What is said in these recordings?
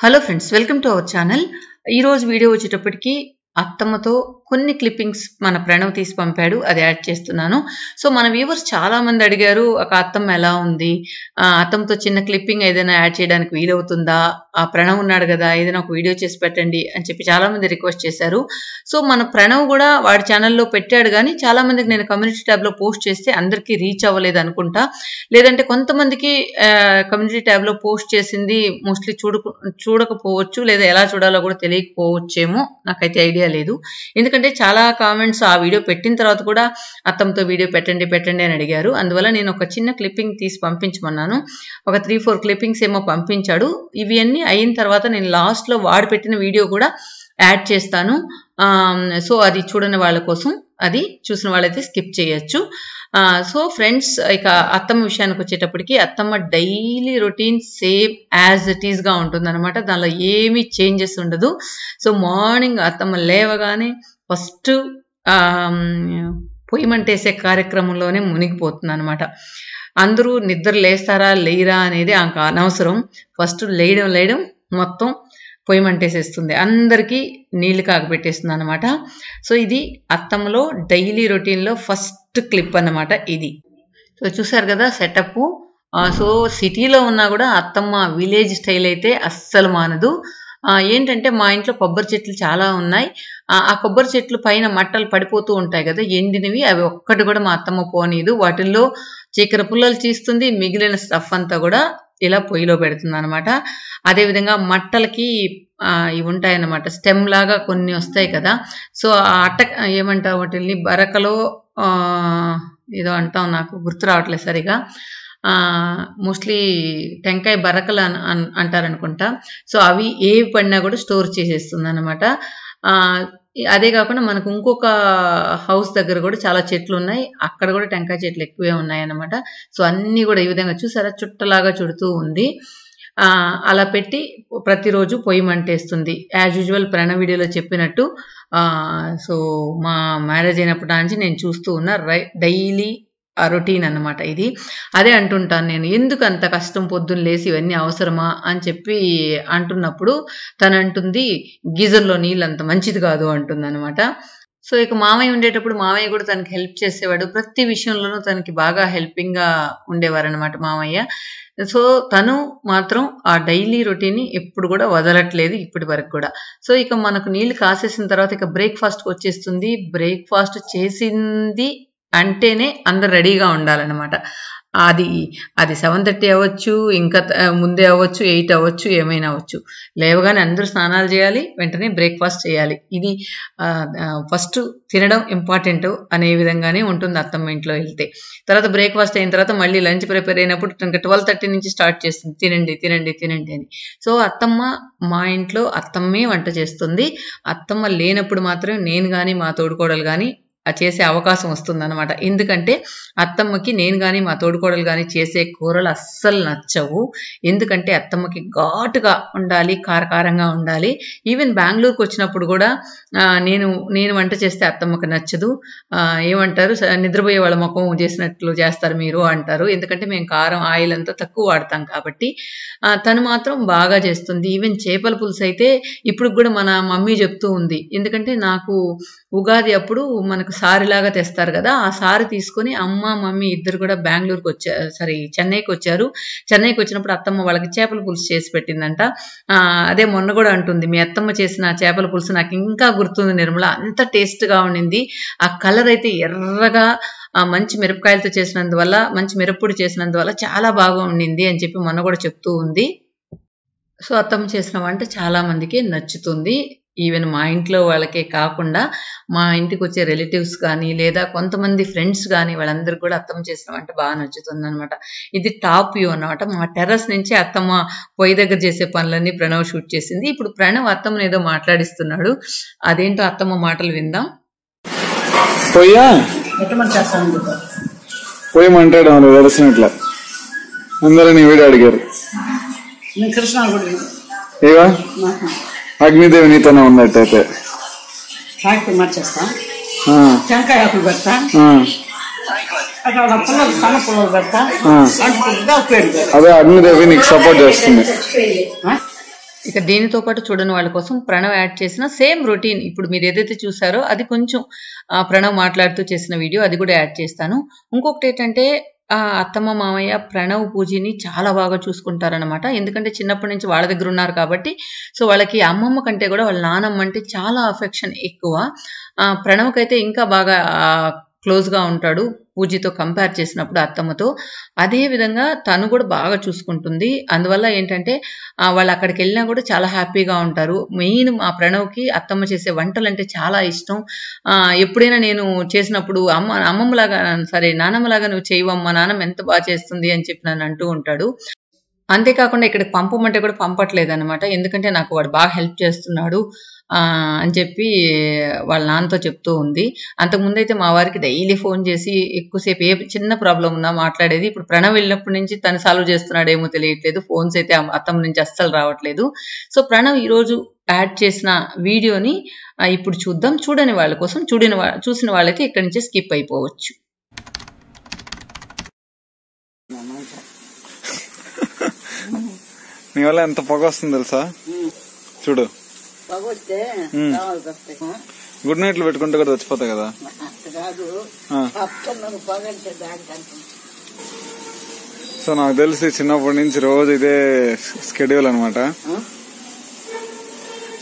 Hello friends, welcome to our channel. ఈరోజు video వచ్చేటప్పటికి అత్తమ్మతో కొన్ని క్లిప్పింగ్స్ మన ప్రణవ్ తీసి పంపాడు, అది యాడ్ చేస్తున్నాను. సో మన వ్యూవర్స్ చాలా మంది అడిగారు, ఒక అత్తమ్మ ఎలా ఉంది, అత్తమ్మతో చిన్న క్లిప్పింగ్ ఏదైనా యాడ్ చేయడానికి వీలవుతుందా, ఆ ప్రణవ్ ఉన్నాడు కదా ఏదైనా ఒక వీడియో చేసి పెట్టండి అని చెప్పి చాలా మంది రిక్వెస్ట్ చేశారు. సో మన ప్రణవ్ కూడా వాడి ఛానల్లో పెట్టాడు, కానీ చాలా మందికి నేను కమ్యూనిటీ ట్యాబ్లో పోస్ట్ చేస్తే అందరికీ రీచ్ అవ్వలేదు అనుకుంటా, లేదంటే కొంతమందికి కమ్యూనిటీ ట్యాబ్లో పోస్ట్ చేసింది మోస్ట్లీ చూడకపోవచ్చు, లేదా ఎలా చూడాలో కూడా తెలియకపోవచ్చేమో, నాకైతే ఐడియా లేదు. ఎందుకంటే చాలా కామెంట్స్ ఆ వీడియో పెట్టిన తర్వాత కూడా అత్తమ్మతో వీడియో పెట్టండి అని అడిగారు. అందువల్ల నేను ఒక చిన్న క్లిప్పింగ్ తీసి పంపించమన్నాను. ఒక 3-4 క్లిప్పింగ్స్ ఏమో పంపించాడు. ఇవి అన్నీ అయిన తర్వాత నేను లాస్ట్లో వాడు పెట్టిన వీడియో కూడా యాడ్ చేస్తాను. సో అది చూడని వాళ్ళ కోసం, అది చూసిన వాళ్ళైతే స్కిప్ చేయొచ్చు. సో ఫ్రెండ్స్, ఇక అత్తమ్మ విషయానికి వచ్చేటప్పటికి అత్తమ్మ daily routine same as it ఈస్గా ఉంటుంది అనమాట. దానిలో ఏమీ చేంజెస్ ఉండదు. సో మార్నింగ్ అత్తమ్మ లేవగానే ఫస్ట్ పొయ్యి మంటేసే కార్యక్రమంలోనే మునిగిపోతుంది అనమాట. అందరూ నిద్ర లేస్తారా లేరా అనేది ఆమెకు అనవసరం. ఫస్ట్ లేయడం మొత్తం పొయ్యి మంటేసేస్తుంది, అందరికీ నీళ్లు కాగబెట్టేస్తుంది అనమాట. సో ఇది అత్తమ్మలో డైలీ రొటీన్లో ఫస్ట్ క్లిప్ అన్నమాట ఇది. సో చూసారు కదా సెటప్. సో సిటీలో ఉన్నా కూడా అత్తమ్మ విలేజ్ స్టైల్ అయితే అస్సలు మానదు. ఏంటంటే మా ఇంట్లో కొబ్బరి చెట్లు చాలా ఉన్నాయి. ఆ కొబ్బరి చెట్లు పైన మట్టలు పడిపోతూ ఉంటాయి కదా ఎండినవి, అవి ఒక్కటి కూడా మా అత్తమ్మ పోనీదు. వాటిల్లో చీకర పుల్లలు తీస్తుంది, మిగిలిన స్టఫ్ అంతా కూడా ఇలా పొయ్యిలో పెడుతుంది అనమాట. అదేవిధంగా మట్టలకి ఇవి ఉంటాయన్నమాట, స్టెమ్ లాగా కొన్ని వస్తాయి కదా. సో ఆ అట్ట ఏమంటావు వాటిని, బరకలో ఏదో అంటాం, నాకు గుర్తు రావట్లేదు సరిగా. మోస్ట్లీ టెంకాయ బరకలు అంటారనుకుంటా. సో అవి ఏవి పడినా కూడా స్టోర్ చేసేస్తుంది అనమాట. అదే కాకుండా మనకు ఇంకొక హౌస్ దగ్గర కూడా చాలా చెట్లు ఉన్నాయి, అక్కడ కూడా టెంకాయ చెట్లు ఎక్కువే ఉన్నాయి అన్నమాట. సో అన్నీ కూడా ఈ విధంగా చూసారా చుట్టలాగా చుడుతూ ఉంది. అలా పెట్టి ప్రతిరోజు పొయ్యి మంటేస్తుంది యాజ్ యూజువల్ ప్రణవ్ వీడియోలో చెప్పినట్టు. సో మా మ్యారేజ్ అయినప్పటి నుంచి నేను చూస్తూ ఉన్నా డైలీ రొటీన్ అన్నమాట ఇది. అదే అంటుంటాను నేను, ఎందుకు అంత కష్టం పొద్దున్న లేసి ఇవన్నీ అవసరమా అని చెప్పి అంటున్నప్పుడు తను అంటుంది, గీజర్లో నీళ్ళు అంత మంచిది కాదు అంటుంది అనమాట. సో ఇక మామయ్య ఉండేటప్పుడు మామయ్య కూడా తనకి హెల్ప్ చేసేవాడు, ప్రతి విషయంలోనూ తనకి బాగా హెల్పింగ్గా ఉండేవారు అనమాట మామయ్య. సో తను మాత్రం ఆ డైలీ రొటీన్ని ఎప్పుడు కూడా వదలట్లేదు ఇప్పటి వరకు కూడా. సో ఇక మనకు నీళ్ళు కాసేసిన తర్వాత ఇక బ్రేక్ఫాస్ట్కి వచ్చేస్తుంది. బ్రేక్ఫాస్ట్ చేసింది అంటేనే అందరు రెడీగా ఉండాలన్నమాట. అది 7:30 అవ్వచ్చు, ఇంకా ముందే అవ్వచ్చు, 8 అవ్వచ్చు, ఏమైనా అవ్వచ్చు. లేవగానే అందరూ స్నానాలు చేయాలి, వెంటనే బ్రేక్ఫాస్ట్ చేయాలి. ఇది ఫస్ట్ తినడం ఇంపార్టెంట్ అనే విధంగానే ఉంటుంది అత్తమ్మ ఇంట్లో వెళ్తే. తర్వాత బ్రేక్ఫాస్ట్ అయిన తర్వాత మళ్ళీ లంచ్ ప్రిపేర్ అయినప్పుడు ఇంకా 12:30 నుంచి స్టార్ట్ చేస్తుంది, తినండి అని. సో అత్తమ్మ మా ఇంట్లో అత్తమ్మే వంట చేస్తుంది. అత్తమ్మ లేనప్పుడు మాత్రం నేను కానీ మా తోడుకోడలు కానీ చేసే అవకాశం వస్తుందన్నమాట. ఎందుకంటే అత్తమ్మకి నేను కానీ మా తోడుకోడలు కానీ చేసే కూరలు అస్సలు నచ్చవు. ఎందుకంటే అత్తమ్మకి ఘాటుగా ఉండాలి, కారకారంగా ఉండాలి. ఈవెన్ బెంగళూరుకి వచ్చినప్పుడు కూడా నేను వంట చేస్తే అత్తమ్మకి నచ్చదు. ఏమంటారు, నిద్రపోయే వాళ్ళ ముఖం చేసినట్లు చేస్తారు మీరు అంటారు. ఎందుకంటే మేము కారం ఆయిల్ అంతా తక్కువ వాడతాం కాబట్టి. తను మాత్రం బాగా చేస్తుంది. ఈవెన్ చేపల పులుసు అయితే ఇప్పుడు కూడా మన మమ్మీ చెప్తూ ఉంది. ఎందుకంటే నాకు ఉగాది అప్పుడు మనకు సారిలాగా తెస్తారు కదా, ఆ సారి తీసుకొని అమ్మ మమ్మీ ఇద్దరు కూడా బెంగళూరుకి వచ్చారు, చెన్నైకి వచ్చారు. చెన్నైకి వచ్చినప్పుడు అత్తమ్మ వాళ్ళకి చేపల పులుసు చేసి పెట్టిందంట. అదే మొన్న కూడా అంటుంది, మీ అత్తమ్మ చేసిన చేపల పులుసు నాకు ఇంకా గుర్తుంది నిర్మల, అంత టేస్ట్గా ఉండింది. ఆ కలర్ అయితే ఎర్రగా మంచి మిరపకాయలతో చేసినందువల్ల, మంచి మిరప్పొడి చేసినందువల్ల చాలా బాగా ఉండింది అని చెప్పి మొన్న కూడా చెప్తూ ఉంది. సో అత్తమ్మ చేసిన వంట చాలా మందికి నచ్చుతుంది. ఈవెన్ మా ఇంట్లో వాళ్ళకే కాకుండా మా ఇంటికి వచ్చే రిలేటివ్స్ కానీ లేదా కొంతమంది ఫ్రెండ్స్ కానీ వాళ్ళందరూ కూడా అత్తమ్మ చేసిన వంట బాగా నచ్చుతుంది అనమాట. ఇది టాప్ వ్యూ అనమాట. మా టెర్రస్ నుంచి అత్తమ్మ పొయ్యి దగ్గర చేసే పనులన్నీ ప్రణవ్ షూట్ చేసింది. ఇప్పుడు ప్రణవ్ అత్తమ్మని ఏదో మాట్లాడిస్తున్నాడు, అదేంటో అత్తమ్మ మాటలు విందాం. పొయ్యి మంటాడు వలసినట్ల అందరూ నీ వీడియో అడిగారు. ఏవా అగ్నిదేవి నీతోనే ఉన్నట్టయితే టెంకాయ ఆకులు పెడతా, పుల్లలు పెడతా, అదే అగ్నిదేవి నీకు సపోర్ట్ చేస్తుంది. ఇక దీనితో పాటు చూడని వాళ్ళ కోసం ప్రణవ్ యాడ్ చేసిన సేమ్ రొటీన్ ఇప్పుడు మీరు ఏదైతే చూసారో అది కొంచెం ప్రణవ్ మాట్లాడుతూ చేసిన వీడియో అది కూడా యాడ్ చేస్తాను. ఇంకొకటి ఏంటంటే అత్తమ్మ మామయ్య ప్రణవ్ పూజని చాలా బాగా చూసుకుంటారనమాట. ఎందుకంటే చిన్నప్పటి నుంచి వాళ్ళ దగ్గర ఉన్నారు కాబట్టి సో వాళ్ళకి అమ్మమ్మ కంటే కూడా వాళ్ళ నానమ్మ అంటే చాలా అఫెక్షన్ ఎక్కువ. ప్రణవ్కైతే ఇంకా బాగా క్లోజ్గా ఉంటాడు పూజతో కంపేర్ చేసినప్పుడు అత్తమ్మతో. అదే విధంగా తను కూడా బాగా చూసుకుంటుంది. అందువల్ల ఏంటంటే వాళ్ళు అక్కడికి వెళ్ళినా కూడా చాలా హ్యాపీగా ఉంటారు. మెయిన్ మా ప్రణవ్కి అత్తమ్మ చేసే వంటలు అంటే చాలా ఇష్టం. ఎప్పుడైనా నేను చేసినప్పుడు అమ్మమ్మలాగా సరే నానమ్మలాగా నువ్వు చేయవమ్మా, నానమ్మ ఎంత బాగా చేస్తుంది అని చెప్పి నన్ను అంటూ ఉంటాడు. అంతేకాకుండా ఇక్కడికి పంపమంటే కూడా పంపట్లేదు అనమాట. ఎందుకంటే నాకు వాడు బాగా హెల్ప్ చేస్తున్నాడు అని చెప్పి వాళ్ళ నాన్నతో చెప్తూ ఉంది. అంతకుముందు అయితే మా వారికి డైలీ ఫోన్ చేసి ఎక్కువసేపు ఏ చిన్న ప్రాబ్లం ఉన్నా మాట్లాడేది. ఇప్పుడు ప్రణవ్ వెళ్ళినప్పటి నుంచి తను సాల్వ్ చేస్తున్నాడేమో తెలియట్లేదు. ఫోన్స్ అయితే అత్తమ్మ నుంచి అస్సలు రావట్లేదు. సో ప్రణవ్ ఈరోజు యాడ్ చేసిన వీడియోని ఇప్పుడు చూద్దాం. చూడని వాళ్ళ కోసం చూసిన వాళ్ళైతే ఇక్కడి నుంచి స్కిప్ అయిపోవచ్చు. నీ వల్ల ఎంత పొగ వస్తుంది తెలుసా? చూడు, గుడ్ నైట్లు పెట్టుకుంటే కూడా చచ్చిపోతాయి కదా. సో నాకు తెలిసి చిన్నప్పటి నుంచి రోజు ఇదే స్కెడ్యూల్ అనమాట.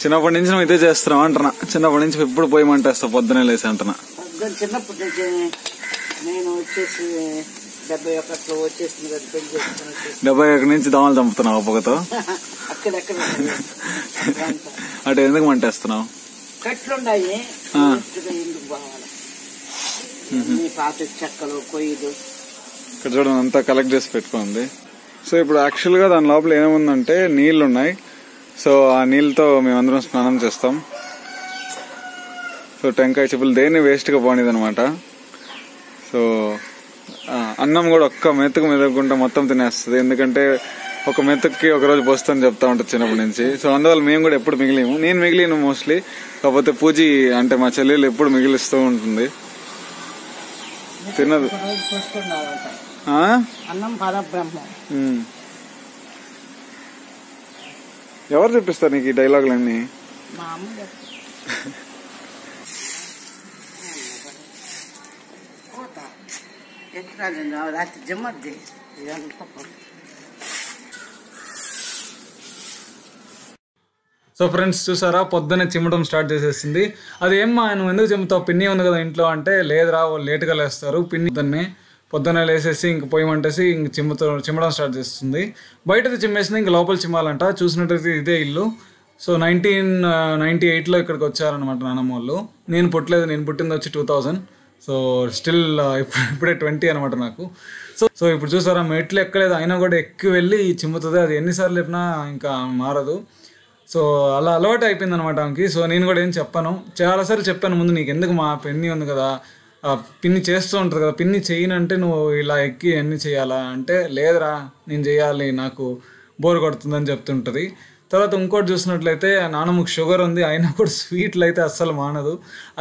చిన్నప్పటి నుంచి నువ్వు ఇదే చేస్తున్నావు అంటున్నా. చిన్నప్పటి నుంచి ఎప్పుడు పోయి మంటేస్తావు పొద్దునే లేసి అంటున్నా. చిన్నప్పటి నుంచి నేను వచ్చేసి 71 వచ్చేసింది కదా పెళ్లి చేసుకుని. 71 నుంచి దోమలు చంపుతున్నావు పొగతో. అక్కడెక్కడ అంటే ఎందుకు మంటేస్తున్నావు? కట్లున్నాయి ఎందుకు బావాలి పాత చెక్కలు కొయ్యలు ఇక్కడ చూడండి అంతా కలెక్ట్ చేసి పెట్టుకోండి. సో ఇప్పుడు యాక్చువల్ గా దాని లోపల ఏముందంటే నీళ్లు ఉన్నాయి. సో ఆ నీళ్ళతో మేమందరం స్నానం చేస్తాం. సో టెంకాయ చెప్పులు దేన్ని వేస్ట్ గా పోనిది అనమాట. సో అన్నం కూడా ఒక్క మెతుకు మెదకుండా మొత్తం తినేస్తుంది. ఎందుకంటే ఒక మెతుక్కి ఒకరోజు పోస్తుందని చెప్తా ఉంటుంది చిన్నప్పటి నుంచి. సో అందువల్ల మేము కూడా ఎప్పుడు మిగిలిము. నేను మిగిలిను మోస్ట్లీ. కాకపోతే పూజీ అంటే మా చెల్లెలు ఎప్పుడు మిగిలిస్తూ ఉంటుంది. తినదు. ఎవరు చెప్పిస్తారు నీకు ఈ డైలాగులన్నీ? రాత్రి జమ్మద్ది. సో ఫ్రెండ్స్ చూసారా, పొద్దున్నే చిమ్మడం స్టార్ట్ చేసేసింది. అది ఏమ్మా నువ్వు ఎందుకు చిమ్ముతావు, పిన్ని ఉంది కదా ఇంట్లో అంటే, లేదురా వాళ్ళు లేటుగా లేస్తారు, పిన్ని పొద్దున్నే లేసేసి ఇంక పొయ్యమంటేసి ఇంక చిమ్మడం స్టార్ట్ చేస్తుంది. బయటది చిమ్మేసింది, ఇంక లోపల చిమ్మాలంట. చూసినట్టయితే ఇదే ఇల్లు. సో 1998లో ఇక్కడికి వచ్చారనమాట నాన్నమ్మ వాళ్ళు. నేను పుట్టలేదు, నేను పుట్టింది వచ్చి 2000. సో స్టిల్ ఇప్పుడే 20 అనమాట నాకు. సో ఇప్పుడు చూసారా మెట్లు ఎక్కలేదు, అయినా కూడా ఎక్కువ వెళ్ళి చిమ్ముతుంది. అది ఎన్నిసార్లు చెప్పినా ఇంకా మారదు. సో అలా అలవాటు అయిపోయింది అనమాట ఆమెకి. సో నేను కూడా ఏం చెప్పాను, చాలాసార్లు చెప్పాను ముందు, నీకు ఎందుకు మా పిన్ని ఉంది కదా, పిన్ని చేస్తూ ఉంటుంది కదా, పిన్ని చేయనంటే నువ్వు ఇలా ఎక్కి అన్నీ చేయాలా అంటే, లేదురా నేను చేయాలి, నాకు బోర్ కొడుతుందని చెప్తుంటుంది. తర్వాత ఇంకోటి చూసినట్లయితే నాన్నమ్మకి షుగర్ ఉంది, అయినా కూడా స్వీట్లు అయితే అస్సలు మానదు.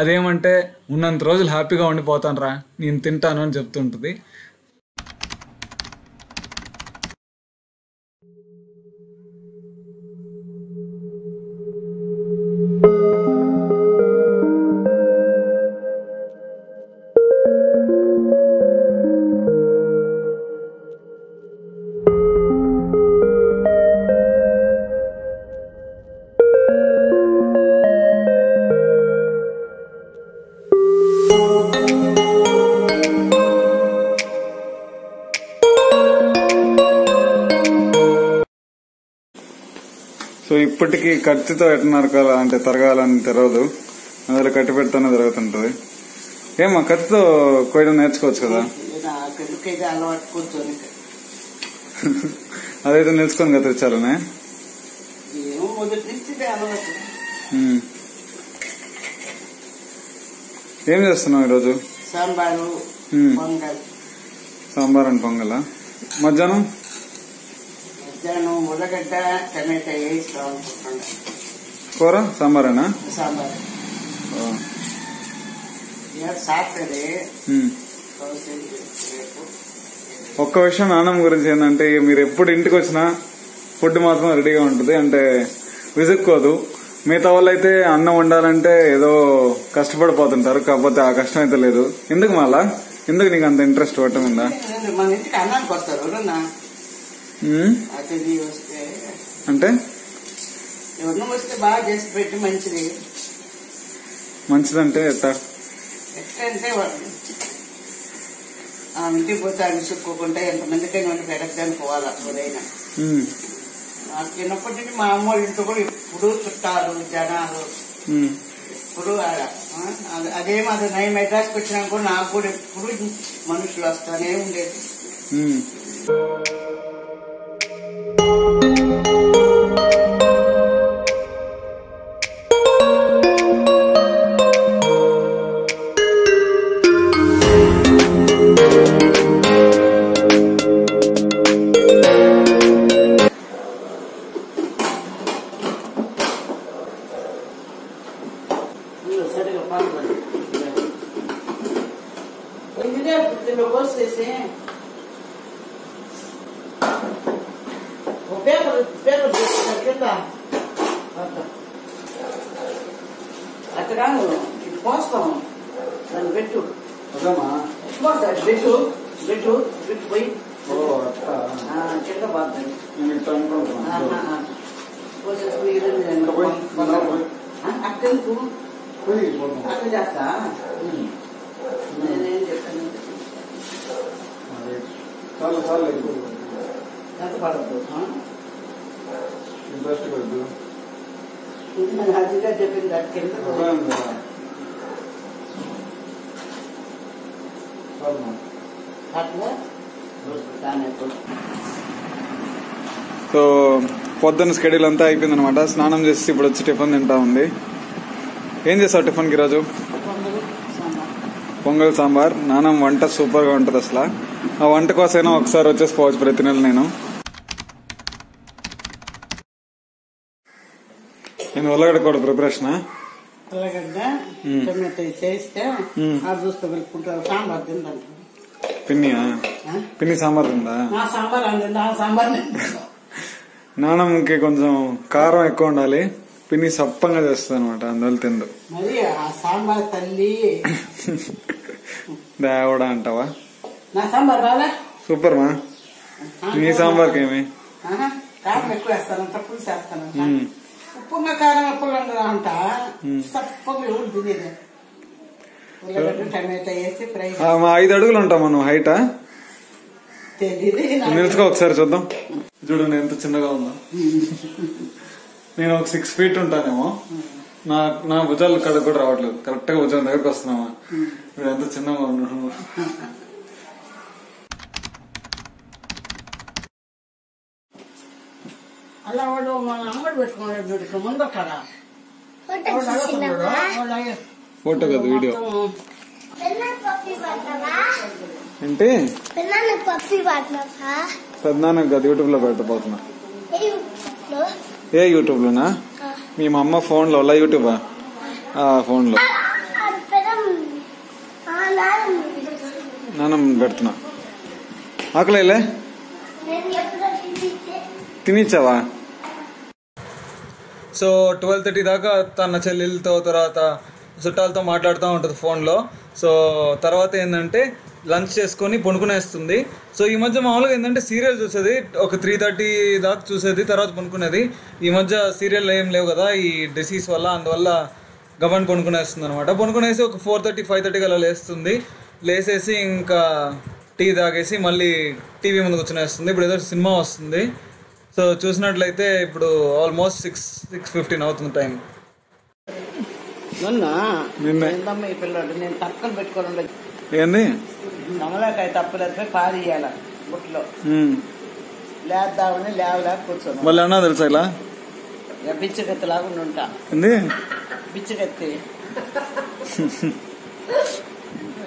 అదేమంటే ఉన్నంత రోజులు హ్యాపీగా ఉండిపోతాను రా, నేను తింటాను అని చెప్తుంటుంది. సో ఇప్పటికీ కత్తితో ఎట్లా నరకాల అంటే తరగాలని తెరవదు, అందులో కట్టి పెడితేనే జరుగుతుంటది. ఏమా కత్తితో కోయడం నేర్చుకోవచ్చు కదా, అదైతే నేర్చుకొని కత్తిరించాలనే. ఏం చేస్తున్నావు ఈరోజు? సాంబార్ అండ్ పొంగల్. మధ్యాహ్నం ఉల్లగడ్డ టమాటా వేస్తాం కూర సాంబారేనా? సాంబార్ సాటర్డే. ఒక్క విషయం నాన్నమ్మ గురించి ఏంటంటే, మీరు ఎప్పుడు ఇంటికి వచ్చినా ఫుడ్ మాత్రం రెడీగా ఉంటుంది. అంటే విసుక్కోదు. మిగతా వాళ్ళు అయితే అన్నం వండాలంటే ఏదో కష్టపడిపోతుంటారు, కాకపోతే ఆ కష్టం అయితే లేదు. ఎందుకు మళ్ళా ఎందుకు నీకు అంత ఇంట్రెస్ట్ పట్టం ఉందా? మన ఇంటికి అన్నానికి వస్తారు అతిథి వస్తే, అంటే ఎవరిని వస్తే బాగా చేసి పెట్టి మంచిదంటే ఎట్లంటే ఇంటికి పోతే అవి విసుక్కోకుండా ఎంతమందికైనా వండి పెట్టడానికి పోవాలి. ఎవరైనా చిన్నప్పటి నుంచి మా అమ్మ ఇంట్లో కూడా ఇప్పుడు చుట్టాలు జనాలు ఇప్పుడు అదేమో అది నేను మెడ్రాస్కి వచ్చినా కూడా నాకు కూడా ఎప్పుడు మనుషులు వస్తానే ఉండేది. అక్కడ పోస్తాం దాన్ని పెట్టు పెట్టు పెట్టు పెట్టు పోయి కింద బాగుంది అక్కడికి అక్కడ చేస్తా. నేనేం చెప్తాను ఎంత పడద్దు అదిగా చెప్పింది కింద. సో పొద్దున్న స్కెడ్యూల్ అంతా అయిపోయింది అనమాట. స్నానం చేసి ఇప్పుడు వచ్చి టిఫిన్ తింటా ఉంది. ఏం చేస్తావు టిఫిన్కి ఈరోజు? పొంగల్ సాంబార్. నానం వంట సూపర్ గా ఉంటది అసలు. ఆ వంట కోసమైనా ఒకసారి వచ్చేసి పోవచ్చు ప్రతి నెల. నేను ఉల్లగడ్డ కూడా ప్రిపరేషన్ ఉల్లగడ్డ టమాటో చేస్తే చూస్తూ వెళ్ళుకుంటారు. సాంబార్ తిందంట పిన్ని సాంబార్ తిందా? సాంబార్ అందిందా? సాంబార్ నాన్నమ్మకి కొంచెం కారం ఎక్కువ ఉండాలి, పిన్ని సప్పంగా చేస్తుంది అనమాట, అందువల్ల తిందు. మరి ఆ సాంబార్ తల్లి దేవుడా అంటావా? నా సాంబార్ బాగా సూపర్ మా. నీ సాంబార్కి ఏమి కారం ఎక్కువ వేస్తానంట, పులుసు వేస్తానంట. ఉప్పుగా కారం ఎప్పుడు అంట సప్పగా ఎవరు తినేది. ఉల్లగడ్డ టమాటా వేసి ఫ్రై. 5 అడుగులు ఉంటాం మనం హైటా? తెలియదు. నిలుచుకో ఒకసారి చూద్దాం. చూడండి ఎంత చిన్నగా ఉందో. నేను ఒక 6 feet ఉంటానేమో. నా భుజాలు కడుగు కూడా రావట్లేదు. కరెక్ట్ గా భుజాల దగ్గరకు వస్తున్నామా? ఇప్పుడు ఎంత చిన్నగా ఉన్నాడు. అలా వాడు మన అంగడి పెట్టుకున్నాడు ముందు అక్కడ ఫోటో కదా వీడియో ఏంటి పెద్దనాన్నకు కదా యూట్యూబ్ లో పెట్టబోతున్నా. ఏ యూట్యూబ్ లోనా? మీ మా అమ్మ ఫోన్ లో యూట్యూబా? ఫోన్ లో నాన్న పెడుతున్నా. ఆకలేలే తినిచ్చావా? సో 12:30 దాకా తన చెల్లెలతో తర్వాత చుట్టాలతో మాట్లాడుతూ ఉంటుంది ఫోన్లో. సో తర్వాత ఏంటంటే లంచ్ చేసుకొని పడుకునేస్తుంది. సో ఈ మధ్య మామూలుగా ఏంటంటే సీరియల్ చూసేది, ఒక 3:30 దాకా చూసేది, తర్వాత పడుకునేది. ఈ మధ్య సీరియల్ ఏం లేవు కదా ఈ డిసీజ్ వల్ల, అందువల్ల గవర్న్ పడుకునేస్తుంది అనమాట. పడుకునేసి ఒక 4:30, 5:30 అలా లేస్తుంది. లేసేసి ఇంకా టీ తాగేసి మళ్ళీ టీవీ ముందు కూర్చునేస్తుంది. ఇప్పుడు ఏదో సినిమా వస్తుంది. సో చూసినట్లయితే ఇప్పుడు ఆల్మోస్ట్ 6:15 అవుతుంది టైం. ఈ పిల్లడు నేను తప్పలు పెట్టుకోవాలి. ఏంది నమలకాయ తప్పలేకపోయి పారేయాల బుట్లో లేద్దామని లేవలేక కూర్చోను. మళ్ళీ అన్నా తెలుసా ఇలా బిచ్చగత్తి లాగా ఉంటా. బిచ్చగత్తి.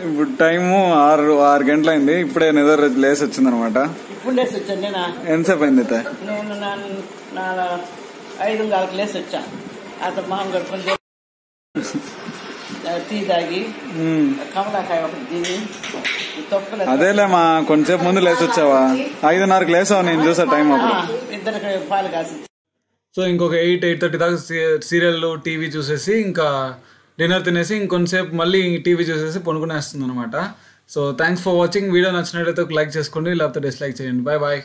ఇప్పుడు టైము 6 గంటలైంది. ఇప్పుడే నిద్ర లేసి వచ్చింది అనమాట. ఇప్పుడు లేసి వచ్చాను నేనా? ఎంతసేపు అయింది అయితే? నేను 5:15 లేసి వచ్చా. అతను మామూలు గడుపుని టీ తాగి కమలాకాయ ఒకటి తిని తొక్కలు. అదేలే మా కొంచెంసేపు ముందు లేసి వచ్చావా? 5:30కి లేసావు నేను చూసా టైం అప్పుడు. ఇద్దరికి పాలు కాసి. సో ఇంకొక 8-8:30 దాకా సీరియల్ టీవీ చూసేసి ఇంకా డిన్నర్ తినేసి ఇంకొంతసేపు మళ్ళీ టీవీ చూసేసి పనుకునేస్తుంది అనమాట. So thanks for watching. Video నచ్చినట్లయితే ఒక లైక్ చేసుకోండి, లేకపోతే డిస్లైక్ చేయండి. Bye bye.